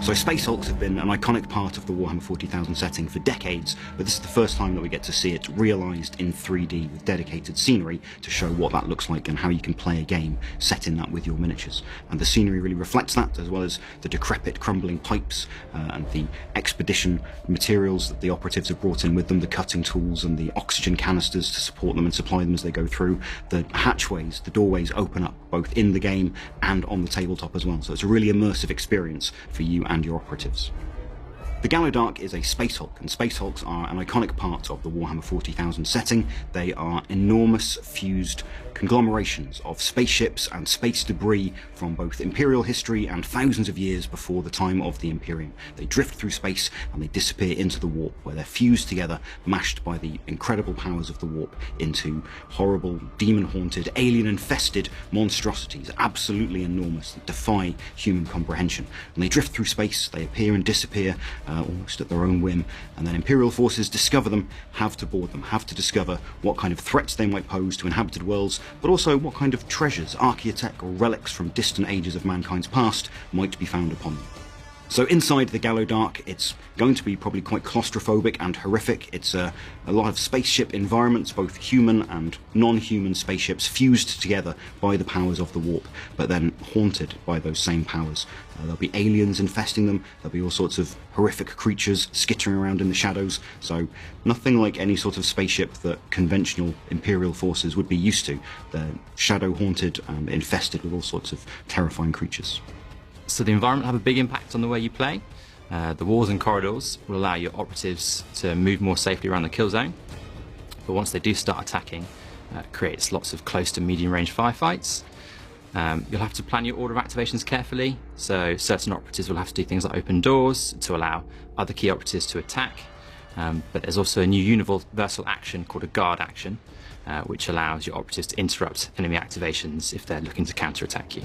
So Space Hulks have been an iconic part of the Warhammer 40,000 setting for decades, but this is the first time that we get to see it realised in 3D with dedicated scenery to show what that looks like and how you can play a game set in that with your miniatures. And the scenery really reflects that, as well as the decrepit, crumbling pipes and the expedition materials that the operatives have brought in with them, the cutting tools and the oxygen canisters to support them and supply them as they go through. The hatchways, the doorways open up both in the game and on the tabletop as well, so it's a really immersive experience for you and your operatives. The Gallowdark is a Space Hulk, and Space Hulks are an iconic part of the Warhammer 40,000 setting. They are enormous fused conglomerations of spaceships and space debris from both Imperial history and thousands of years before the time of the Imperium. They drift through space and they disappear into the warp, where they're fused together, mashed by the incredible powers of the warp into horrible, demon-haunted, alien-infested monstrosities, absolutely enormous, that defy human comprehension. And they drift through space, they appear and disappear, almost at their own whim, and then Imperial forces discover them, have to board them, have to discover what kind of threats they might pose to inhabited worlds, but also what kind of treasures, archaeotech or relics from distant ages of mankind's past might be found upon them. So inside the Gallowdark, it's going to be probably quite claustrophobic and horrific. It's a lot of spaceship environments, both human and non-human spaceships, fused together by the powers of the warp, but then haunted by those same powers. There'll be aliens infesting them, there'll be all sorts of horrific creatures skittering around in the shadows, so nothing like any sort of spaceship that conventional Imperial forces would be used to. They're shadow-haunted and infested with all sorts of terrifying creatures. So the environment will have a big impact on the way you play. The walls and corridors will allow your operatives to move more safely around the kill zone, but once they do start attacking, it creates lots of close to medium range firefights. You'll have to plan your order of activations carefully, so certain operatives will have to do things like open doors to allow other key operatives to attack, but there's also a new universal action called a guard action, which allows your operatives to interrupt enemy activations if they're looking to counter-attack you.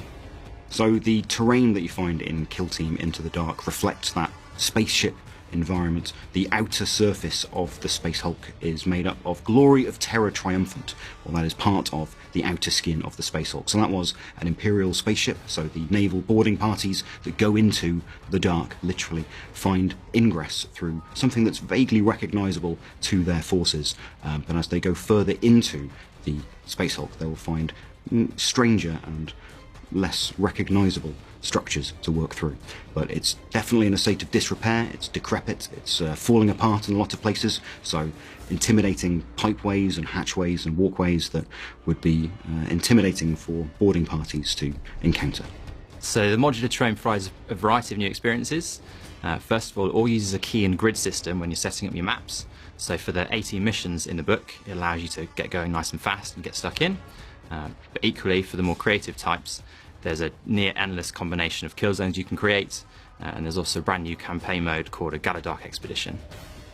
So the terrain that you find in Kill Team Into the Dark reflects that spaceship environment. The outer surface of the Space Hulk is made up of Glory of Terror Triumphant, well, that is part of the outer skin of the Space Hulk. So that was an Imperial spaceship, so the naval boarding parties that go into the dark literally find ingress through something that's vaguely recognisable to their forces, but as they go further into the Space Hulk, they will find stranger and less recognisable structures to work through. But it's definitely in a state of disrepair, it's decrepit, it's falling apart in a lot of places, so intimidating pipeways and hatchways and walkways that would be intimidating for boarding parties to encounter. So the modular terrain provides a variety of new experiences. First of all, it all uses a key and grid system when you're setting up your maps. So for the 18 missions in the book, it allows you to get going nice and fast and get stuck in. But equally, for the more creative types, there's a near endless combination of kill zones you can create, and there's also a brand new campaign mode called a Gallowdark Expedition.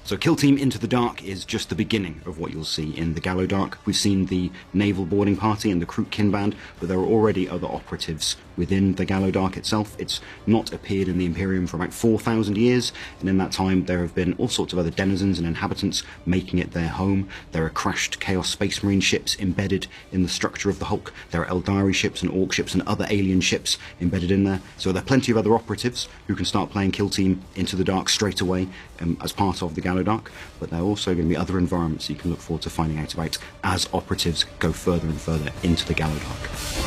So Kill Team Into the Dark is just the beginning of what you'll see in the Gallowdark. We've seen the naval boarding party and the Kroot-Kin band, but there are already other operatives within the Gallowdark itself. It's not appeared in the Imperium for about 4,000 years, and in that time there have been all sorts of other denizens and inhabitants making it their home. There are crashed Chaos Space Marine ships embedded in the structure of the Hulk. There are Eldari ships and Orc ships and other alien ships embedded in there. So there are plenty of other operatives who can start playing Kill Team Into the Dark straight away as part of the Gallowdark, but there are also going to be other environments you can look forward to finding out about as operatives go further and further into the Gallowdark.